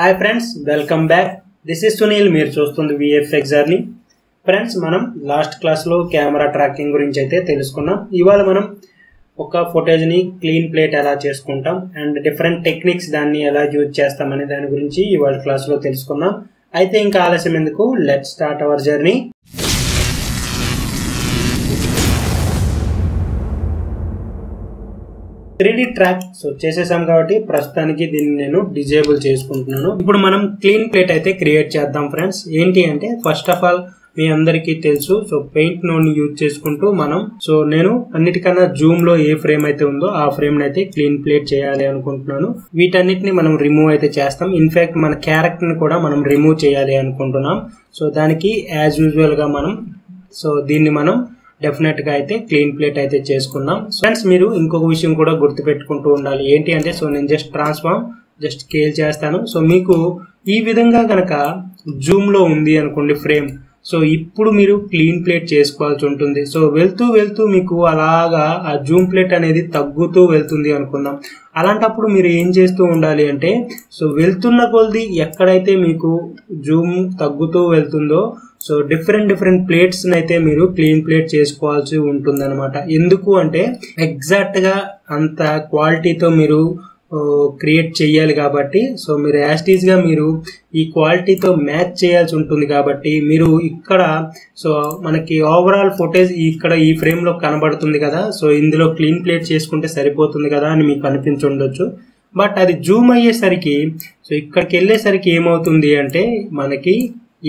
Hi friends, welcome back. This is Sunil. మీరు చూస్తుంది VFX journey. Friends, మనం లాస్ట్ క్లాస్లో కెమెరా ట్రాకింగ్ గురించి అయితే తెలుసుకున్నాం. ఇవాళ మనం ఒక ఫుటేజ్ని క్లీన్ ప్లేట్ ఎలా చేసుకుంటాం అండ్ డిఫరెంట్ టెక్నిక్స్ దాన్ని ఎలా యూజ్ చేస్తామనే దాని గురించి ఇవాళ క్లాస్లో తెలుసుకుందాం. అయితే ఇంకా ఆలస్యం ఎందుకు, let's start our journey. Three D track చేసేసాం కాబట్టి ప్రస్తుతానికి దీన్ని నేను డిజేబుల్ చేసుకుంటున్నాను. ఇప్పుడు మనం క్లీన్ ప్లేట్ అయితే క్రియేట్ చేద్దాం ఫ్రెండ్స్. ఏంటి అంటే ఫస్ట్ ఆఫ్ ఆల్ మీ అందరికీ తెలుసు, పెయింట్ నోడ్ ని యూజ్ చేసుకుంటూ మనం నేను అన్నిటికన్నా జూమ్ లో ఏ ఫ్రేమ్ అయితే ఉందో ఆ ఫ్రేమ్ ని అయితే క్లీన్ ప్లేట్ చేయాలి అనుకుంటున్నాను. వీటన్నిటిని మనం రిమూవ్ అయితే చేస్తాం. ఇన్ఫాక్ట్ మన క్యారెక్టర్ ని కూడా మనం రిమూవ్ చేయాలి అనుకుంటున్నాం. దానికి యాజ్ యూజువల్ గా మనం దీన్ని మనం డెఫినెట్ గా అయితే క్లీన్ ప్లేట్ అయితే చేసుకుందాం. ఫ్రెండ్స్, మీరు ఇంకొక విషయం కూడా గుర్తు పెట్టుకుంటూ ఉండాలి. ఏంటి అంటే నేను జస్ట్ స్కేల్ చేస్తాను. మీకు ఈ విధంగా గనక జూమ్ లో ఉంది అనుకోండి ఫ్రేమ్, ఇప్పుడు మీరు క్లీన్ ప్లేట్ చేసుకోవాల్సి ఉంటుంది. వెళ్తూ మీకు అలాగా ఆ జూమ్ ప్లేట్ అనేది తగ్గుతూ వెళ్తుంది అనుకుందాం. అలాంటప్పుడు మీరు ఏం చేస్తూ ఉండాలి అంటే వెళ్తున్న కొలది ఎక్కడైతే మీకు జూమ్ తగ్గుతూ వెళ్తుందో డిఫరెంట్ ప్లేట్స్ అయితే మీరు క్లీన్ ప్లేట్ చేసుకోవాల్సి ఉంటుంది అనమాట. ఎందుకు అంటే ఎగ్జాక్ట్ గా అంత క్వాలిటీతో మీరు క్రియేట్ చేయాలి కాబట్టి మీరు యాస్టీస్ గా మీరు ఈ క్వాలిటీతో మ్యాచ్ చేయాల్సి ఉంటుంది. కాబట్టి మీరు ఇక్కడ మనకి ఓవరాల్ ఫుటేజ్ ఇక్కడ ఈ ఫ్రేమ్ లో కనబడుతుంది కదా, ఇందులో క్లీన్ ప్లేట్ చేసుకుంటే సరిపోతుంది కదా అని మీకు అనిపించుండొచ్చు. బట్ అది జూమ్ అయ్యేసరికి ఇక్కడికి వెళ్ళేసరికి ఏమవుతుంది అంటే మనకి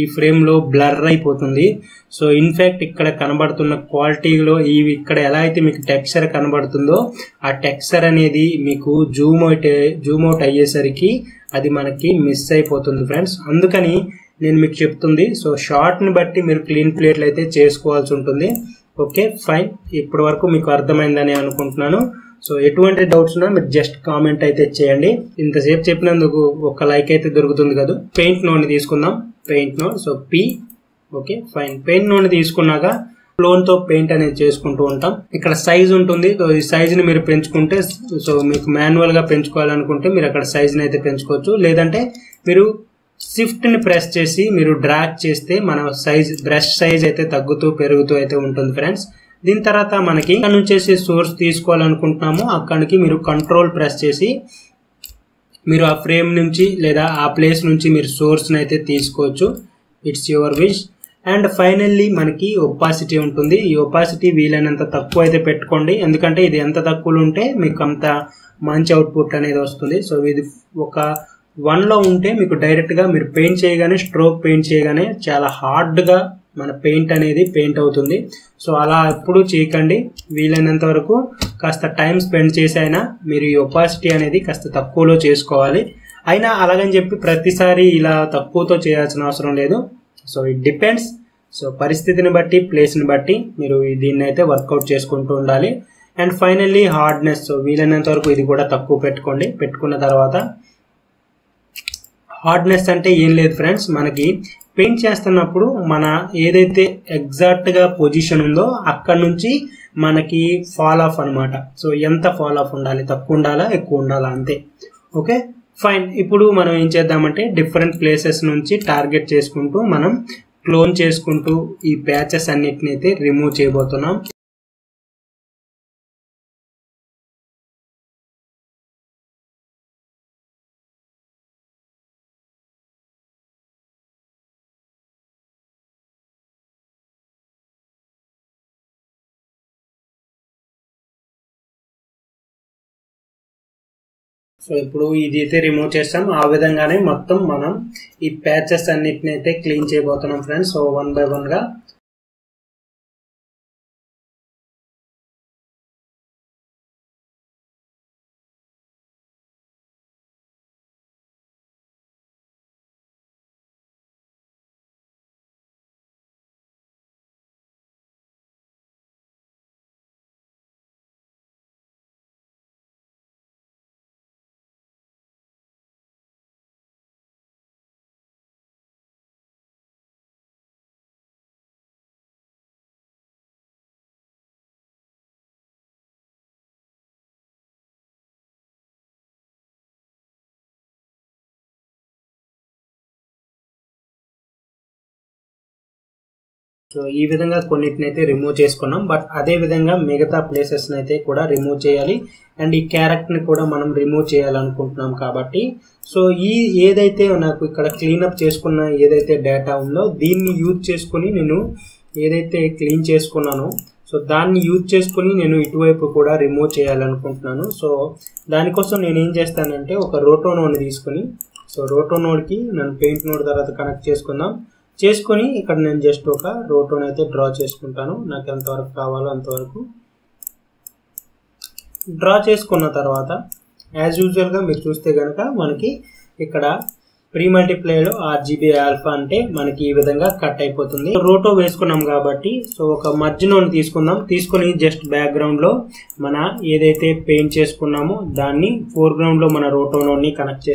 ఈ ఫ్రేమ్ లో బ్లర్ అయిపోతుంది. ఇన్ఫాక్ట్ ఇక్కడ కనబడుతున్న క్వాలిటీలో ఇక్కడ ఎలా అయితే మీకు టెక్స్చర్ కనబడుతుందో ఆ టెక్స్చర్ అనేది మీకు జూమ్ అవుట్ అయ్యేసరికి అది మనకి మిస్ అయిపోతుంది ఫ్రెండ్స్. అందుకని నేను మీకు చెప్తుంది, షార్ట్ ని బట్టి మీరు క్లీన్ ప్లేట్లు అయితే చేసుకోవాల్సి ఉంటుంది. ఓకే ఫైన్, ఇప్పటి వరకు మీకు అర్థమైందని అనుకుంటున్నాను. ఎటువంటి డౌట్స్ ఉన్నా మీరు జస్ట్ కామెంట్ అయితే చేయండి. ఇంతసేపు చెప్పినందుకు ఒక లైక్ అయితే దొరుకుతుంది కదా. పెయింట్ నోడ్ ని తీసుకుందాం. Paint node P. Okay fine, paint node ని తీసుకున్నాక క్లోన్ తో పెయింట్ అనేది చేసుకుంటూ ఉంటాం. ఇక్కడ సైజ్ ఉంటుంది. ఈ సైజ్ ని మీరు పెంచుకుంటే మీకు మాన్యువల్ గా పెంచుకోవాలనుకుంటే మీరు అక్కడ సైజ్ ని అయితే పెంచుకోవచ్చు. లేదంటే మీరు షిఫ్ట్ ని ప్రెస్ చేసి మీరు డ్రాగ్ చేస్తే మన బ్రష్ సైజ్ అయితే తగ్గుతూ పెరుగుతూ అయితే ఉంటుంది ఫ్రెండ్స్. దీని తర్వాత మనకి ఇక్కడ నుంచి సోర్స్ తీసుకోవాలనుకుంటున్నాము. అక్కడికి మీరు కంట్రోల్ ప్రెస్ చేసి మీరు ఆ ఫ్రేమ్ నుంచి లేదా ఆ ప్లేస్ నుంచి మీరు సోర్స్ ని అయితే తీసుకోవచ్చు. It's your wish. And finally మనకి ఒపాసిటీ ఉంటుంది. ఈ ఒపాసిటీ వీలైనంత తక్కువ అయితే పెట్టుకోండి, ఎందుకంటే ఇది ఎంత తక్కువలో ఉంటే మీకు అంత మంచి అవుట్పుట్ అనేది వస్తుంది. ఇది ఒక 1 లో ఉంటే మీకు డైరెక్ట్ గా మీరు పెయింట్ చేయగానే స్ట్రోక్ పెయింట్ చేయగానే చాలా హార్డ్ గా మన పెయింట్ అనేది పెయింట్ అవుతుంది. అలా ఎప్పుడు చేయకండి. వీలైనంత వరకు కాస్త టైం స్పెండ్ చేసి అయినా మీరు ఈ ఒపాసిటీ అనేది కాస్త తక్కువలో చేసుకోవాలి. అయినా అలాగని చెప్పి ప్రతిసారి ఇలా తక్కువతో చేయాల్సిన అవసరం లేదు. It depends. పరిస్థితిని బట్టి ప్లేస్ని బట్టి మీరు దీన్ని అయితే వర్కౌట్ చేసుకుంటూ ఉండాలి. అండ్ ఫైనల్లీ హార్డ్నెస్ వీలైనంత వరకు ఇది కూడా తక్కువ పెట్టుకోండి. పెట్టుకున్న తర్వాత హార్డ్నెస్ అంటే ఏం లేదు ఫ్రెండ్స్, మనకి పెయింట్ చేస్తున్నప్పుడు మన ఏదైతే ఎగ్జాక్ట్ గా పొజిషన్ ఉందో అక్కడ నుంచి మనకి ఫాల్ ఆఫ్ అనమాట. ఎంత ఫాల్ ఆఫ్ ఉండాలి, తక్కువ ఉండాలా ఎక్కువ ఉండాలా అంతే. ఓకే ఫైన్, ఇప్పుడు మనం ఏం చేద్దామంటే డిఫరెంట్ ప్లేసెస్ నుంచి టార్గెట్ చేసుకుంటూ మనం క్లోన్ చేసుకుంటూ ఈ ప్యాచెస్ అన్నిటిని అయితే రిమూవ్ చేయబోతున్నాం. ఇప్పుడు ఇది అయితే రిమూవ్ చేస్తాం. ఆ విధంగానే మొత్తం మనం ఈ ప్యాచెస్ అన్నిటిని అయితే క్లీన్ చేయబోతున్నాం ఫ్రెండ్స్. 1 by 1 గా సో ఈ విధంగా కొన్నిటిని అయితే రిమూవ్ చేసుకున్నాం. బట్ అదే విధంగా మిగతా ప్లేసెస్ అయితే కూడా రిమూవ్ చేయాలి. అండ్ ఈ క్యారెక్టర్ ని కూడా మనం రిమూవ్ చేయాలనుకుంటున్నాం కాబట్టి సో ఏదైతే నాకు ఇక్కడ క్లీనప్ చేసుకున్న ఏదైతే డేటా ఉందో దీన్ని యూజ్ చేసుకుని నేను ఏదైతే క్లీన్ చేసుకున్నానో సో దాన్ని యూజ్ చేసుకుని నేను ఇటువైపు కూడా రిమూవ్ చేయాలనుకుంటున్నాను. సో దానికోసం నేను ఏం చేస్తానంటే ఒక రోటో నోడ్ తీసుకుని సో రోటో నోడ్కి నేను పెయింట్ నోడ్ తర్వాత కనెక్ట్ చేసుకొని ఇక్కడ నేను జస్ట్ ఒక రోటోని అయితే డ్రా చేసుకుంటాను. నాకు ఎంతవరకు కావాలో అంతవరకు డ్రా చేసుకున్న తర్వాత యాజ్ యూజువల్గా మీరు చూస్తే కనుక మనకి ఇక్కడ ప్రీ మల్టిప్లైలో RGB ఆల్ఫా అంటే మనకి ఈ విధంగా కట్ అయిపోతుంది. రోటో వేసుకున్నాం కాబట్టి సో ఒక మర్జ్ నోడ్ తీసుకొని జస్ట్ బ్యాక్గ్రౌండ్లో మన ఏదైతే పెయింట్ చేసుకున్నామో దాన్ని ఫోర్గ్రౌండ్లో మన రోటో నోడ్ని కనెక్ట్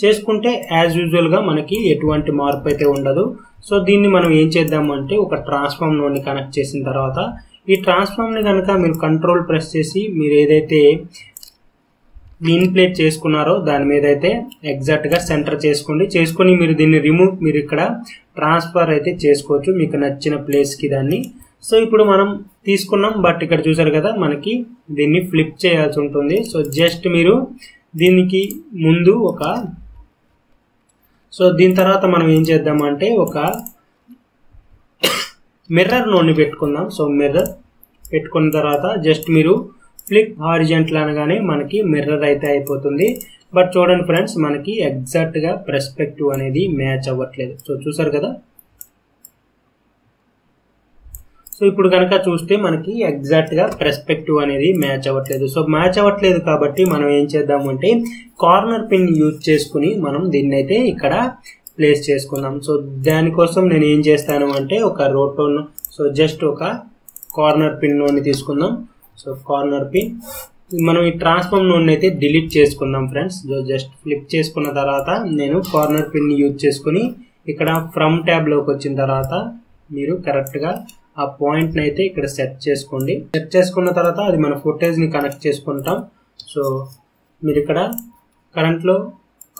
చేసుకుంటే యాజ్ యూజువల్గా మనకి ఎటువంటి మార్పు అయితే ఉండదు. సో దీన్ని మనం ఏం చేద్దామంటే ఒక ట్రాన్స్ఫార్మ్ నోడ్ని కనెక్ట్ చేసిన తర్వాత ఈ ట్రాన్స్ఫార్మ్ని కనుక మీరు కంట్రోల్ ప్రెస్ చేసి మీరు ఏదైతే క్లీన్ ప్లేట్ చేసుకున్నారో దాని మీద అయితే ఎగ్జాక్ట్గా సెంటర్ చేసుకొని మీరు దీన్ని మీరు ఇక్కడ ట్రాన్స్ఫర్ అయితే చేసుకోవచ్చు మీకు నచ్చిన ప్లేస్కి దాన్ని. సో ఇప్పుడు మనం తీసుకున్నాం బట్ ఇక్కడ చూసారు కదా మనకి దీన్ని ఫ్లిప్ చేయాల్సి ఉంటుంది. సో జస్ట్ మీరు దీనికి ముందు దీని తర్వాత మనం ఏం చేద్దామంటే ఒక మిర్రర్ నోడ్ని పెట్టుకుందాం. సో మిర్రర్ పెట్టుకున్న తర్వాత జస్ట్ మీరు ఫ్లిప్ హారిజంటల్ అనగానే మనకి మిర్రర్ అయితే అయిపోతుంది. బట్ చూడండి ఫ్రెండ్స్ మనకి ఎగ్జాక్ట్గా పర్స్పెక్టివ్ అనేది మ్యాచ్ అవ్వట్లేదు. సో చూసారు కదా. సో ఇప్పుడు కనుక చూస్తే మనకి ఎగ్జాక్ట్గా పర్స్పెక్టివ్ అనేది మ్యాచ్ అవ్వట్లేదు. సో మ్యాచ్ అవ్వట్లేదు కాబట్టి మనం ఏం చేద్దామంటే కార్నర్ పిన్ యూజ్ చేసుకుని మనం దీన్ని అయితే ఇక్కడ ప్లేస్ చేసుకుందాం. సో దానికోసం నేను ఏం చేస్తాను అంటే ఒక రోటోను జస్ట్ ఒక కార్నర్ పిన్ నోడ్ని తీసుకుందాం. సో కార్నర్ పిన్ మనం ఈ ట్రాన్స్ఫార్మ్ నోడ్ని అయితే డిలీట్ చేసుకుందాం ఫ్రెండ్స్. జస్ట్ ఫ్లిప్ చేసుకున్న తర్వాత నేను కార్నర్ పిన్ యూజ్ చేసుకుని ఇక్కడ ఫ్రమ్ ట్యాబ్లోకి వచ్చిన తర్వాత మీరు కరెక్ట్గా ఆ పాయింట్ని అయితే ఇక్కడ సెట్ చేసుకోండి. సెట్ చేసుకున్న తర్వాత అది మన ఫుటేజ్ని కనెక్ట్ చేసుకుంటాం. సో మీరు ఇక్కడ కరెంట్లో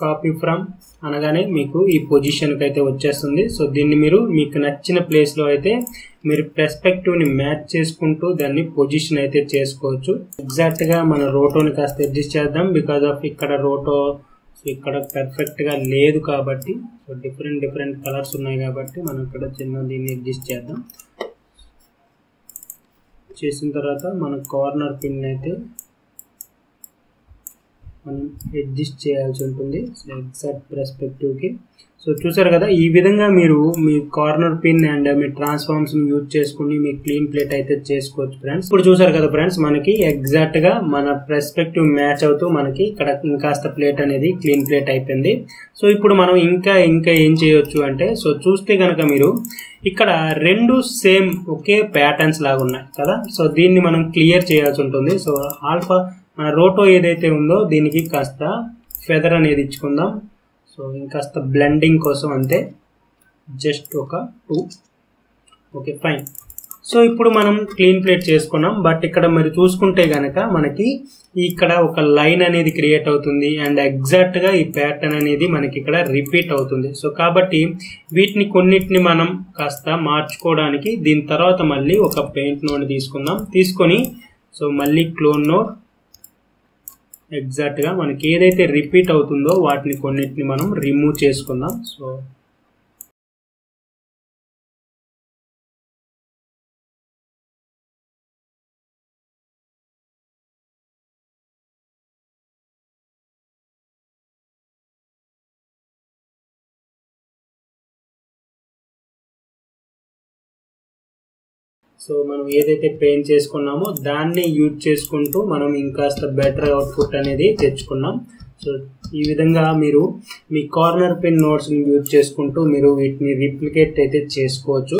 కాపీ ఫ్రమ్ అనగానే మీకు ఈ పొజిషన్కి అయితే వచ్చేస్తుంది. సో దీన్ని మీరు మీకు నచ్చిన ప్లేస్లో అయితే మీరు పర్స్పెక్టివ్ని మ్యాచ్ చేసుకుంటూ దాన్ని పొజిషన్ అయితే చేసుకోవచ్చు. ఎగ్జాక్ట్గా మన రోటోని కాస్త అడ్జస్ట్ చేద్దాం బికాజ్ ఆఫ్ ఇక్కడ రోటో ఇక్కడ పర్ఫెక్ట్గా లేదు కాబట్టి సో డిఫరెంట్ కలర్స్ ఉన్నాయి కాబట్టి మనం ఇక్కడ చిన్న దీన్ని అడ్జస్ట్ చేద్దాం. చేసిన తర్వాత మన కార్నర్ పిన్ అయితే మనం అడ్జస్ట్ చేయాల్సి ఉంటుంది ఎగ్జాక్ట్ పర్స్పెక్టివ్కి. సో చూసారు కదా ఈ విధంగా మీరు మీ కార్నర్ పిన్ అండ్ మీ ట్రాన్స్ఫార్మ్స్ యూజ్ చేసుకుని మీ క్లీన్ ప్లేట్ అయితే చేసుకోవచ్చు ఫ్రెండ్స్. ఇప్పుడు చూసారు కదా ఫ్రెండ్స్ మనకి ఎగ్జాక్ట్గా మన పర్స్పెక్టివ్ మ్యాచ్ అవుతూ మనకి ఇక్కడ ఇంకాస్త ప్లేట్ అనేది క్లీన్ ప్లేట్ అయిపోయింది. సో ఇప్పుడు మనం ఇంకా ఏం చేయొచ్చు అంటే సో చూస్తే కనుక మీరు ఇక్కడ రెండు సేమ్ ఒకే ప్యాటర్న్స్ లాగా ఉన్నాయి కదా. సో దీన్ని మనం క్లియర్ చేయాల్సి ఉంటుంది. సో ఆల్ఫా మన రోటో ఏదైతే ఉందో దీనికి కాస్త ఫెదర్ అనేది ఇచ్చుకుందాం. సో ఇంకాస్త బ్లెండింగ్ కోసం అంతే జస్ట్ ఒక 2 ఓకే ఫైన్. సో ఇప్పుడు మనం క్లీన్ ప్లేట్ చేసుకున్నాం బట్ ఇక్కడ మరి చూసుకుంటే కనుక మనకి ఇక్కడ ఒక లైన్ అనేది క్రియేట్ అవుతుంది అండ్ ఎగ్జాక్ట్గా ఈ ప్యాటర్న్ అనేది మనకి ఇక్కడ రిపీట్ అవుతుంది. సో కాబట్టి వీటిని కొన్నిటిని మనం కాస్త మార్చుకోవడానికి దీని తర్వాత మళ్ళీ ఒక పెయింట్ నోడ్ తీసుకొని సో మళ్ళీ క్లోన్ నోడ్ ఎగ్జాక్ట్గా మనకి ఏదైతే రిపీట్ అవుతుందో వాటిని కొన్నిటిని మనం రిమూవ్ చేసుకుందాం. సో సో మనం ఏదైతే పెయింట్ చేసుకున్నామో దాన్ని యూజ్ చేసుకుంటూ మనం ఇంకాస్త బెటర్ అవుట్పుట్ అనేది తెచ్చుకున్నాం. సో ఈ విధంగా మీరు మీ కార్నర్ పిన్ నోట్స్ని యూజ్ చేసుకుంటూ మీరు వీటిని రిప్లికేట్ అయితే చేసుకోవచ్చు.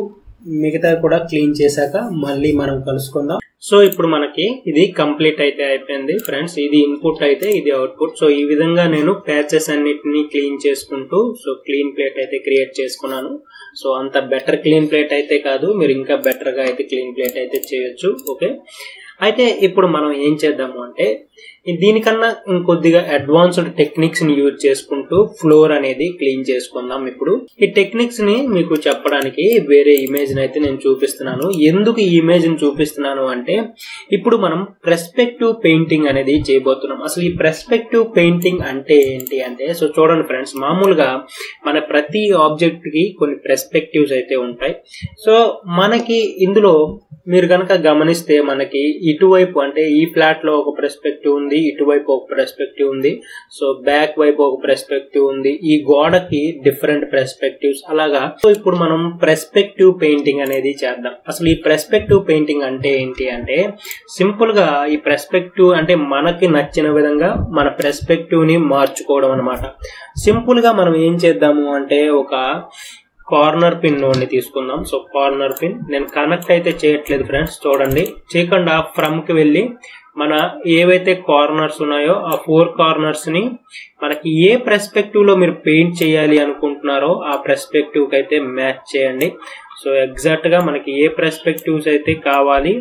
మిగతా కూడా క్లీన్ చేశాక మళ్ళీ మనం కలుసుకుందాం. సో ఇప్పుడు మనకి ఇది కంప్లీట్ అయితే అయిపోయింది ఫ్రెండ్స్. ఇది ఇన్పుట్ అయితే ఇది అవుట్పుట్. సో ఈ విధంగా నేను ప్యాచెస్ అన్నిటిని క్లీన్ చేసుకుంటూ సో క్లీన్ ప్లేట్ అయితే క్రియేట్ చేసుకున్నాను. సో అంత బెటర్ క్లీన్ ప్లేట్ అయితే కాదు, మీరు ఇంకా బెటర్గా అయితే క్లీన్ ప్లేట్ అయితే చేయొచ్చు. ఓకే అయితే ఇప్పుడు మనం ఏం చేద్దాము అంటే దీనికన్నా ఇంకొద్దిగా అడ్వాన్స్డ్ టెక్నిక్స్ ని యూజ్ చేసుకుంటూ ఫ్లోర్ అనేది క్లీన్ చేసుకుందాం. ఇప్పుడు ఈ టెక్నిక్స్ ని మీకు చెప్పడానికి వేరే ఇమేజ్ ని అయితే నేను చూపిస్తున్నాను. ఎందుకు ఈ ఇమేజ్ ని చూపిస్తున్నాను అంటే ఇప్పుడు మనం పర్స్పెక్టివ్ పెయింటింగ్ అనేది చేయబోతున్నాం. అసలు ఈ పర్స్పెక్టివ్ పెయింటింగ్ అంటే ఏంటి అంటే సో చూడండి ఫ్రెండ్స్, మామూలుగా మన ప్రతి ఆబ్జెక్ట్ కి కొన్ని పర్స్పెక్టివ్స్ అయితే ఉంటాయి. సో మనకి ఇందులో మీరు కనుక గమనిస్తే మనకి ఇటువైపు అంటే ఈ ఫ్లాట్ లో ఒక పర్స్పెక్టివ్ ఉంది, ఇటువైపు ఒక పర్స్పెక్టివ్ ఉంది, సో బ్యాక్ వైపు ఒక పర్స్పెక్టివ్ ఉంది, ఈ గోడకి డిఫరెంట్ పర్స్పెక్టివ్స్ అలాగా. సో ఇప్పుడు మనం పర్స్పెక్టివ్ పెయింటింగ్ అనేది చేద్దాం. అసలు ఈ పర్స్పెక్టివ్ పెయింటింగ్ అంటే ఏంటి అంటే సింపుల్ గా ఈ పర్స్పెక్టివ్ అంటే మనకి నచ్చిన విధంగా మన పర్స్పెక్టివ్ ని మార్చుకోవడం అనమాట. సింపుల్ గా మనం ఏం చేద్దాము అంటే ఒక కార్నర్ పిన్ ని తీసుకుందాం. సో కార్నర్ పిన్ నేను కనెక్ట్ అయితే చేయట్లేదు ఫ్రెండ్స్, చూడండి. చేయకుండా ఫ్రమ్ కి వెళ్ళి మన ఏవైతే కార్నర్స్ ఉన్నాయో ఆ 4 కార్నర్స్ ని మనకి ఏ పర్స్పెక్టివ్ లో మీరు పెయింట్ చేయాలి అనుకుంటున్నారో ఆ పర్స్పెక్టివ్ కి అయితే మ్యాచ్ చేయండి. సో ఎగ్జాక్ట్ గా మనకి ఏ పర్స్పెక్టివ్స్ అయితే కావాలి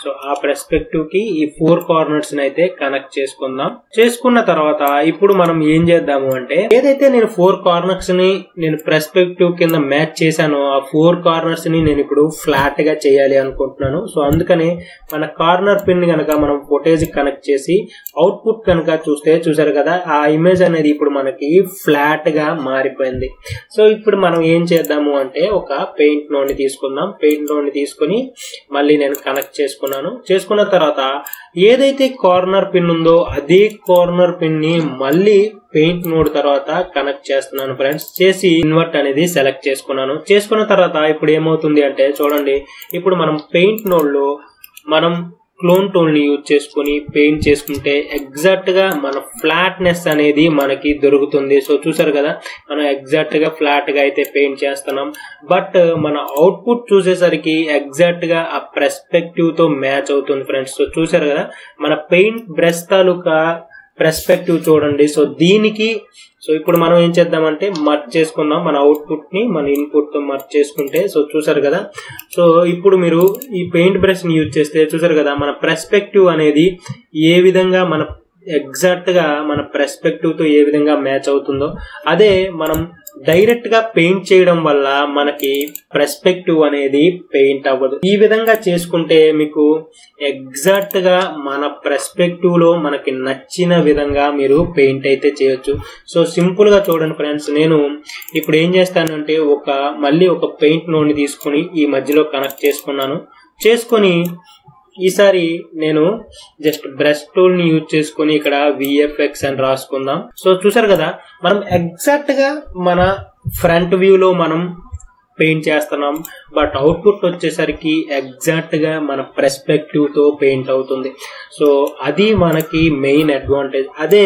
సో ఆ పర్స్పెక్టివ్ కి ఈ 4 కార్నర్స్ ని అయితే కనెక్ట్ చేసుకుందాం. చేసుకున్న తర్వాత ఇప్పుడు మనం ఏం చేద్దాము అంటే ఏదైతే నేను 4 కార్నర్స్ ని నేను పర్స్పెక్టివ్ కింద మ్యాచ్ చేశానో ఆ 4 కార్నర్స్ ని నేను ఇప్పుడు ఫ్లాట్ గా చేయాలి అనుకుంటున్నాను. సో అందుకని మన కార్నర్ పిన్ కనుక మనం ఫుటేజ్ కనెక్ట్ చేసి అవుట్పుట్ కనుక చూసారు కదా, ఆ ఇమేజ్ అనేది ఇప్పుడు మనకి ఫ్లాట్ గా మారిపోయింది. సో ఇప్పుడు మనం ఏం చేద్దాము అంటే ఒక పెయింట్ నోడ్ ని తీసుకుందాం. పెయింట్ నోడ్ ని తీసుకుని మళ్ళీ నేను కనెక్ట్ చేసుకున్న తర్వాత ఏదైతే కార్నర్ పిన్ ఉందో అదే కార్నర్ పిన్ ని మళ్ళీ పెయింట్ నోడ్ తర్వాత కనెక్ట్ చేస్తున్నాను ఫ్రెండ్స్. చేసి ఇన్వర్ట్ అనేది సెలెక్ట్ చేసుకున్న తర్వాత ఇప్పుడు ఏమవుతుంది అంటే చూడండి, ఇప్పుడు మనం పెయింట్ నోడ్ లో మనం క్లోన్ టూల్ ని యూజ్ చేసుకుని పెయింట్ చేసుకుంటే ఎగ్జాక్ట్ గా మన ఫ్లాట్నెస్ అనేది మనకి దొరుకుతుంది. సో చూసారు కదా, మనం ఎగ్జాక్ట్ గా ఫ్లాట్ గా అయితే పెయింట్ చేస్తున్నాం. బట్ మన అవుట్పుట్ చూసేసరికి ఎగ్జాక్ట్ గా ఆ పర్స్పెక్టివ్ తో మ్యాచ్ అవుతుంది ఫ్రెండ్స్. సో చూసారు కదా, మన పెయింట్ బ్రష్ తాలూకా పర్స్పెక్టివ్ చూడండి. సో దీనికి సో ఇప్పుడు మనం ఏం చేద్దామంటే మర్జ్ చేసుకుందాం మన అవుట్పుట్ ని మన ఇన్పుట్ తో మర్జ్ చేసుకుంటే. సో చూసారు కదా, సో ఇప్పుడు మీరు ఈ పెయింట్ బ్రష్ ని యూజ్ చేస్తే చూసారు కదా మన పర్స్పెక్టివ్ అనేది ఏ విధంగా మన ఎగ్జాక్ట్ గా మన పర్స్పెక్టివ్ తో ఏ విధంగా మ్యాచ్ అవుతుందో అదే మనం డైరెక్ట్ గా పెయింట్ చేయడం వల్ల మనకి పర్స్పెక్టివ్ అనేది పెయింట్ అవ్వదు. ఈ విధంగా చేసుకుంటే మీకు ఎగ్జాక్ట్ గా మన పర్స్పెక్టివ్ లో మనకి నచ్చిన విధంగా మీరు పెయింట్ అయితే చేయొచ్చు. సో సింపుల్ గా చూడండి ఫ్రెండ్స్, నేను ఇప్పుడు ఏం చేస్తానంటే మళ్ళీ ఒక పెయింట్ నోడ్ ని తీసుకుని ఈ మధ్యలో కనెక్ట్ చేసుకొని ఈసారి నేను జస్ట్ బ్రష్ టూల్ ని యూజ్ చేసుకుని ఇక్కడ VFX అని రాసుకుందాం. సో చూసారు కదా, మనం ఎగ్జాక్ట్ గా మన ఫ్రంట్ వ్యూ లో మనం పెయింట్ చేస్తున్నాం, బట్ అవుట్పుట్ వచ్చేసరికి ఎగ్జాక్ట్ గా మన పర్స్పెక్టివ్ తో పెయింట్ అవుతుంది. సో అది మనకి మెయిన్ అడ్వాంటేజ్. అదే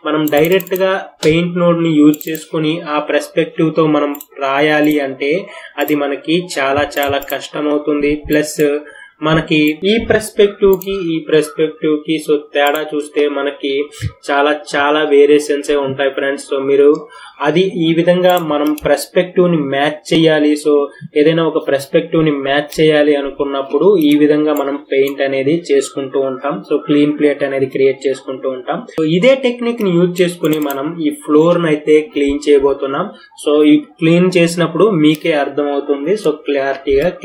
మనం డైరెక్ట్ గా పెయింట్ నోడ్ ని యూజ్ చేసుకుని ఆ పర్స్పెక్టివ్ తో మనం రాయాలి అంటే అది మనకి చాలా చాలా కష్టం అవుతుంది. ప్లస్ మనకి ఈ పర్స్పెక్టివ్ కి సో తేడా చూస్తే మనకి చాలా చాలా వేరియేషన్స్ ఉంటాయి ఫ్రెండ్స్. సో మీరు అది ఈ విధంగా మనం పర్స్పెక్టివ్ ని మ్యాచ్ చేయాలి. సో ఏదైనా ఒక పర్స్పెక్టివ్ ని మ్యాచ్ చేయాలి అనుకున్నప్పుడు ఈ విధంగా మనం పెయింట్ అనేది చేసుకుంటూ ఉంటాం. సో క్లీన్ ప్లేట్ అనేది క్రియేట్ చేసుకుంటూ ఉంటాం. సో ఇదే టెక్నిక్ ని యూజ్ చేసుకుని మనం ఈ ఫ్లోర్ ని అయితే క్లీన్ చేయబోతున్నాం. సో ఈ క్లీన్ చేసినప్పుడు మీకే అర్థం అవుతుంది. సో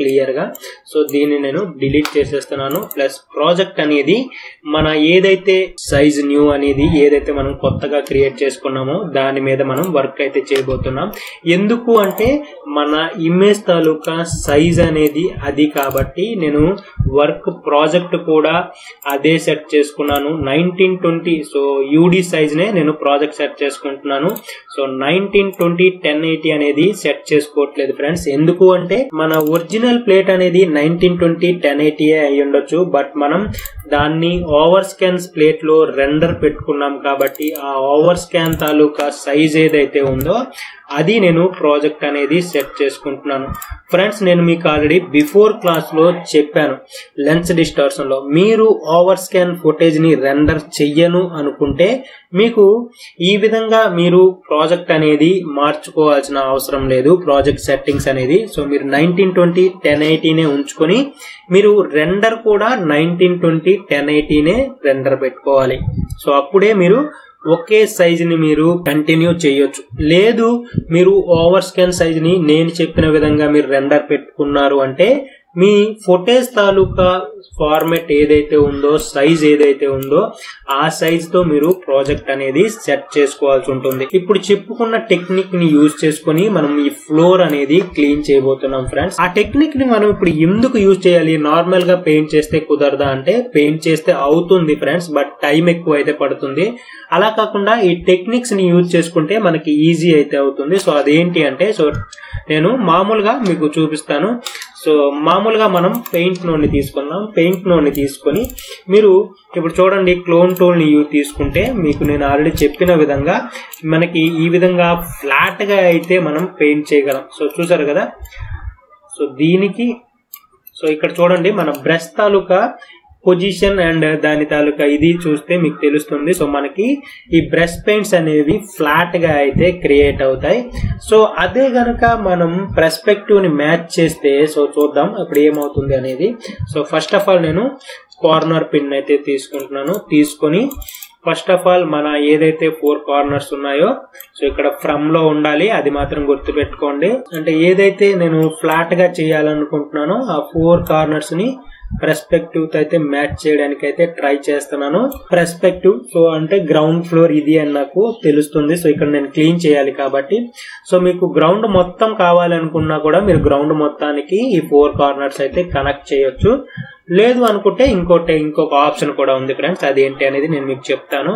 క్లియర్ గా సో దీన్ని నేను డిలీట్ చేసేస్తున్నాను. ప్లస్ ప్రాజెక్ట్ అనేది మన ఏదైతే సైజ్ న్యూ అనేది ఏదైతే మనం కొత్తగా క్రియేట్ చేసుకున్నామో దాని మీద మనం వర్క్ అయితే చేయబోతున్నాం. ఎందుకు అంటే మన ఇమేజ్ తాలూకా సైజ్ అనేది అది కాబట్టి నేను వర్క్ ప్రాజెక్ట్ కూడా అదే సెట్ చేసుకున్నాను 1920. సో యూడి సైజ్ నే నేను ప్రాజెక్ట్ సెట్ చేసుకుంటున్నాను. సో 1920 1080 అనేది సెట్ చేసుకోవట్లేదు ఫ్రెండ్స్. ఎందుకు అంటే మన ఒరిజినల్ ప్లేట్ అనేది 1920 1080 అయి ఉండొచ్చు, బట్ మనం దాన్ని ఓవర్ స్కాన్ ప్లేట్ లో రెండర్ పెట్టుకున్నాం కాబట్టి ఆ ఓవర్ స్కాన్ తాలూకా సైజ్ ఏదైతే ఉందో అది నేను ప్రాజెక్ట్ అనేది సెట్ చేసుకుంటున్నాను ఫ్రెండ్స్. నేను మీకు ఆల్రెడీ బిఫోర్ క్లాస్ లో చెప్పాను, లెన్స్ డిస్టార్షన్ లో మీరు ఓవర్ స్కాన్ ఫుటేజ్ ని రెండర్ చెయ్యను అనుకుంటే మీకు ఈ విధంగా మీరు ప్రాజెక్ట్ ప్రాజెక్ట్ అనేది మార్చుకోవాల్సిన అవసరం లేదు, ప్రాజెక్ట్ సెట్టింగ్స్ అనేది. సో మీరు 1920 1080 ఉంచుకొని మీరు రెండర్ కూడా 1920 1080 రెండర్ పెట్టుకోవాలి. సో అప్పుడే మీరు ఒకే సైజ్ ని మీరు కంటిన్యూ చేయొచ్చు. లేదు మీరు ఓవర్ స్కాన్ సైజ్ ని నేను చెప్పిన విధంగా మీరు రెండర్ పెట్టుకున్నారు అంటే మీ ఫుటేజ్ తాలూకా ఫార్మెట్ ఏదైతే ఉందో, సైజ్ ఏదైతే ఉందో ఆ సైజ్ తో మీరు ప్రాజెక్ట్ అనేది సెట్ చేసుకోవాల్సి ఉంటుంది. ఇప్పుడు చెప్పుకున్న టెక్నిక్ ని యూజ్ చేసుకుని మనం ఈ ఫ్లోర్ అనేది క్లీన్ చేయబోతున్నాం ఫ్రెండ్స్. ఆ టెక్నిక్ ని మనం ఇప్పుడు ఎందుకు యూజ్ చేయాలి? నార్మల్ గా పెయింట్ చేస్తే కుదరదా అంటే పెయింట్ చేస్తే అవుతుంది ఫ్రెండ్స్, బట్ టైం ఎక్కువ అయితే పడుతుంది. అలా కాకుండా ఈ టెక్నిక్స్ ని యూజ్ చేసుకుంటే మనకి ఈజీ అయితే అవుతుంది. సో అదేంటి అంటే, సో నేను మామూలుగా మీకు చూపిస్తాను. సో మామూలుగా మనం పెయింట్ నోడ్ని తీసుకున్నాం. పెయింట్ నోడ్ని తీసుకొని మీరు ఇప్పుడు చూడండి క్లోన్ టూల్ ని యూజ్ తీసుకుంటే మీకు నేను ఆల్రెడీ చెప్పిన విధంగా మనకి ఈ విధంగా ఫ్లాట్ గా అయితే మనం పెయింట్ చేయగలం. సో చూసారు కదా. సో దీనికి సో ఇక్కడ చూడండి మన బ్రష్ తాలూకా పొజిషన్ అండ్ దాని తాలూకా ఇది చూస్తే మీకు తెలుస్తుంది. సో మనకి ఈ బ్రష్ పెయింట్స్ అనేవి ఫ్లాట్ గా అయితే క్రియేట్ అవుతాయి. సో అదే గనక మనం పర్స్పెక్టివ్ ని మ్యాచ్ చేస్తే సో చూద్దాం ఇప్పుడు ఏమవుతుంది అనేది. సో ఫస్ట్ ఆఫ్ ఆల్ నేను కార్నర్ పిన్ అయితే తీసుకుంటున్నాను. తీసుకొని ఫస్ట్ ఆఫ్ ఆల్ మన ఏదైతే 4 కార్నర్స్ ఉన్నాయో సో ఇక్కడ ఫ్రమ్ లో ఉండాలి, అది మాత్రం గుర్తు పెట్టుకోండి. అంటే ఏదైతే నేను ఫ్లాట్ గా చేయాలనుకుంటున్నానో ఆ 4 కార్నర్స్ ని పర్స్పెక్టివ్ తో అయితే మ్యాచ్ చేయడానికి అయితే ట్రై చేస్తున్నాను. పర్స్పెక్టివ్ సో అంటే గ్రౌండ్ ఫ్లోర్ ఇది అని నాకు తెలుస్తుంది. సో ఇక్కడ నేను క్లీన్ చేయాలి కాబట్టి సో మీకు గ్రౌండ్ మొత్తం కావాలనుకున్నా కూడా మీరు గ్రౌండ్ మొత్తానికి ఈ 4 కార్నర్స్ అయితే కనెక్ట్ చేయొచ్చు. లేదు అనుకుంటే ఇంకొక ఆప్షన్ కూడా ఉంది ఫ్రెండ్స్, అదేంటి అనేది నేను మీకు చెప్తాను.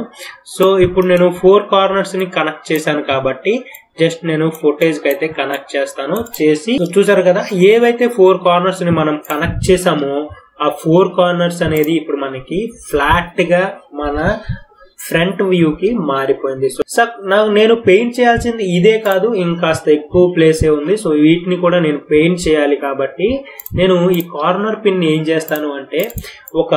సో ఇప్పుడు నేను 4 కార్నర్స్ ని కనెక్ట్ చేశాను కాబట్టి జస్ట్ నేను ఫుటేజ్ కి అయితే కనెక్ట్ చేస్తాను. చేసి చూసారు కదా ఏవైతే 4 కార్నర్స్ ని మనం కనెక్ట్ చేసామో ఆ 4 కార్నర్స్ అనేది ఇప్పుడు మనకి ఫ్లాట్ గా మన ఫ్రంట్ వ్యూ కి మారిపోయింది. సో నేను పెయింట్ చేయాల్సింది ఇదే కాదు, ఇంకాస్త ఎక్కువ ప్లేసే ఉంది. సో వీటిని కూడా నేను పెయింట్ చేయాలి కాబట్టి నేను ఈ కార్నర్ పిన్ ఏం చేస్తాను అంటే ఒక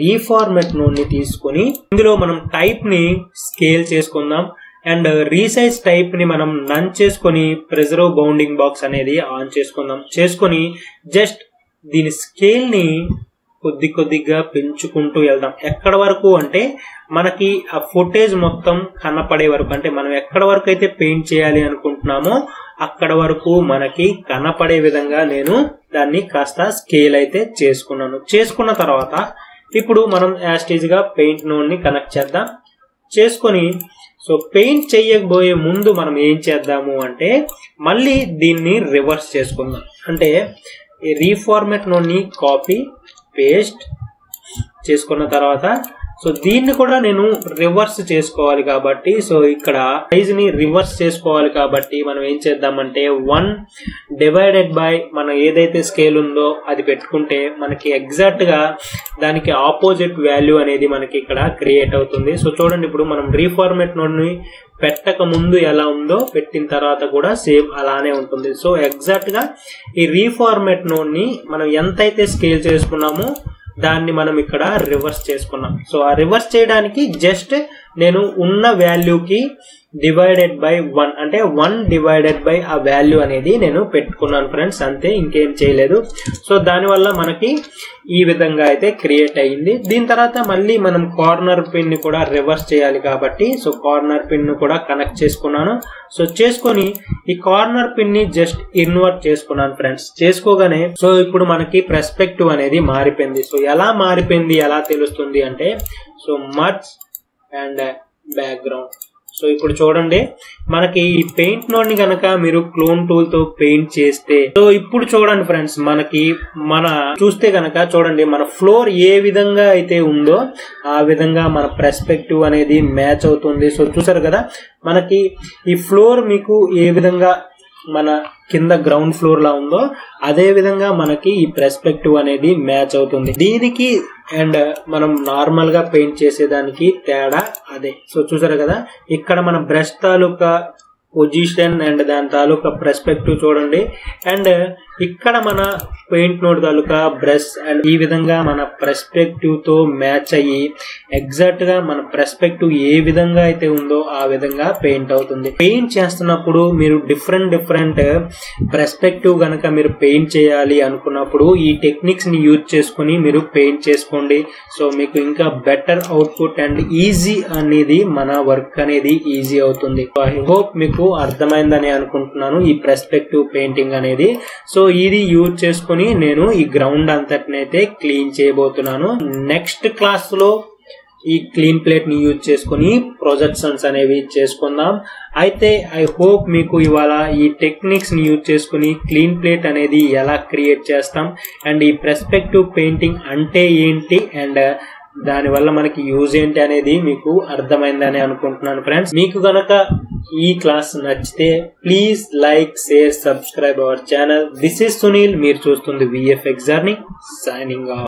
రీఫార్మెట్ నోడ్ ని తీసుకొని ఇందులో మనం టైప్ ని స్కేల్ చేసుకుందాం అండ్ రీసైజ్ టైప్ ని మనం నన్ చేసుకొని ప్రిజర్వ్ బౌండింగ్ బాక్స్ అనేది ఆన్ చేసుకుందాం. చేసుకొని జస్ట్ దీని స్కేల్ ని కొద్దిగా పెంచుకుంటూ వెళ్దాం. ఎక్కడ వరకు అంటే మనకి ఆ ఫుటేజ్ మొత్తం కనపడే వరకు, అంటే మనం ఎక్కడ వరకు అయితే పెయింట్ చేయాలి అనుకుంటున్నామో అక్కడ వరకు మనకి కనపడే విధంగా నేను దాన్ని కాస్త స్కేల్ అయితే చేసుకున్నాను. చేసుకున్న తర్వాత ఇప్పుడు మనం యాస్టీజ్ గా పెయింట్ నోడ్ ని కనెక్ట్ చేద్దాం. చేసుకొని సో పెయింట్ చేయకపోయే ముందు మనం ఏం చేద్దాము అంటే మళ్ళీ దీన్ని రివర్స్ చేసుకుందాం. అంటే ఈ రీఫార్మెట్ నోడ్ ని కాపీ పేస్ట్ చేసుకున్న తర్వాత సో దీన్ని కూడా నేను రివర్స్ చేసుకోవాలి కాబట్టి సో ఇక్కడ సైజ్ ని రివర్స్ చేసుకోవాలి కాబట్టి మనం ఏం చేద్దామంటే 1 డివైడెడ్ బై మనం ఏదైతే స్కేల్ ఉందో అది పెట్టుకుంటే మనకి ఎగ్జాక్ట్ గా దానికి ఆపోజిట్ వాల్యూ అనేది మనకి ఇక్కడ క్రియేట్ అవుతుంది. సో చూడండి ఇప్పుడు మనం రీఫార్మెట్ నోడ్ ని పెట్టక ముందు ఎలా ఉందో పెట్టిన తర్వాత కూడా సేమ్ అలానే ఉంటుంది. సో ఎగ్జాక్ట్ గా ఈ రీఫార్మెట్ నోడ్ ని మనం ఎంతైతే స్కేల్ చేసుకున్నామో దాన్ని మనం ఇక్కడ రివర్స్ చేసుకున్నాం. సో ఆ రివర్స్ చేయడానికి జస్ట్ నేను ఉన్న వాల్యూకి డివైడెడ్ బై 1 అంటే 1 డివైడెడ్ బై ఆ వాల్యూ అనేది నేను పెట్టుకున్నాను ఫ్రెండ్స్, అంతే, ఇంకేం చేయలేదు. సో దానివల్ల మనకి ఈ విధంగా అయితే క్రియేట్ అయ్యింది. దీని తర్వాత మళ్ళీ మనం కార్నర్ పిన్ ని కూడా రివర్స్ చేయాలి కాబట్టి సో కార్నర్ పిన్ ని కూడా కనెక్ట్ చేసుకున్నాను. సో చేసుకొని ఈ కార్నర్ పిన్ ని జస్ట్ ఇన్వర్ట్ చేసుకున్నాను ఫ్రెండ్స్. చేసుకోగానే సో ఇప్పుడు మనకి పర్స్పెక్టివ్ అనేది మారిపోయింది. సో ఎలా మారిపోయింది ఎలా తెలుస్తుంది అంటే so merge and background. So ఇప్పుడు చూడండి మనకి ఈ పెయింట్ నోడ్ ని కనుక మీరు క్లోన్ టూల్ తో పెయింట్ చేస్తే సో ఇప్పుడు చూడండి ఫ్రెండ్స్ మనకి చూస్తే కనుక చూడండి మన ఫ్లోర్ ఏ విధంగా అయితే ఉందో ఆ విధంగా మన పర్స్పెక్టివ్ అనేది మ్యాచ్ అవుతుంది. సో చూసారు కదా మనకి ఈ ఫ్లోర్ మీకు ఏ విధంగా మన కింద గ్రౌండ్ ఫ్లోర్ లా ఉందో అదే విధంగా మనకి ఈ పర్స్పెక్టివ్ అనేది మ్యాచ్ అవుతుంది. దీనికి అండ్ మనం నార్మల్ గా పెయింట్ చేసేదానికి తేడా అదే. సో చూసారు కదా ఇక్కడ మన బ్రష్ తాలూకా పొజిషన్ అండ్ దాని తాలూకా పర్స్పెక్టివ్ చూడండి అండ్ ఇక్కడ మన paint node taluka brush and ఈ విధంగా మన పర్స్పెక్టివ్ తో మ్యాచ్ అయ్యి ఎగ్జాక్ట్ గా మన పర్స్పెక్టివ్ ఏ విధంగా అయితే ఉందో ఆ విధంగా పెయింట్ అవుతుంది. పెయింట్ చేస్తున్నప్పుడు మీరు డిఫరెంట్ పర్స్పెక్టివ్ గనక మీరు పెయింట్ చేయాలి అనుకున్నప్పుడు ఈ టెక్నిక్స్ ని యూజ్ చేసుకుని మీరు పెయింట్ చేసుకోండి. సో మీకు ఇంకా బెటర్ అవుట్పుట్ అండ్ ఈజీ అనేది మన వర్క్ అనేది ఈజీ అవుతుంది. ఐ హోప్ మీకు అర్థమైందని అనుకుంటున్నాను ఈ పర్స్పెక్టివ్ పెయింటింగ్ అనేది. సో ఇది యూజ్ చేసుకుని నేను ఈ గ్రౌండ్ అంతటిని అయితే క్లీన్ చేయబోతున్నాను. నెక్స్ట్ క్లాస్ లో ఈ క్లీన్ ప్లేట్ ని యూజ్ చేసుకుని ప్రొజెక్షన్స్ అనేవి చేసుకుందాం. అయితే ఐ హోప్ మీకు ఇవాళ ఈ టెక్నిక్స్ ని యూజ్ చేసుకుని క్లీన్ ప్లేట్ అనేది ఎలా క్రియేట్ చేస్తాం అండ్ ఈ పర్స్పెక్టివ్ పెయింటింగ్ అంటే ఏంటి అండ్ దాని వల్ల మనకి యూజ్ ఏంటి అనేది మీకు అర్థమైందని అనుకుంటున్నాను ఫ్రెండ్స్. మీకు గనక ఈ క్లాస్ నచ్చితే please like, share, subscribe our channel. This is Sunil, మీరు చూస్తుంది VFX జర్నీ, సైనింగ్ ఆఫ్.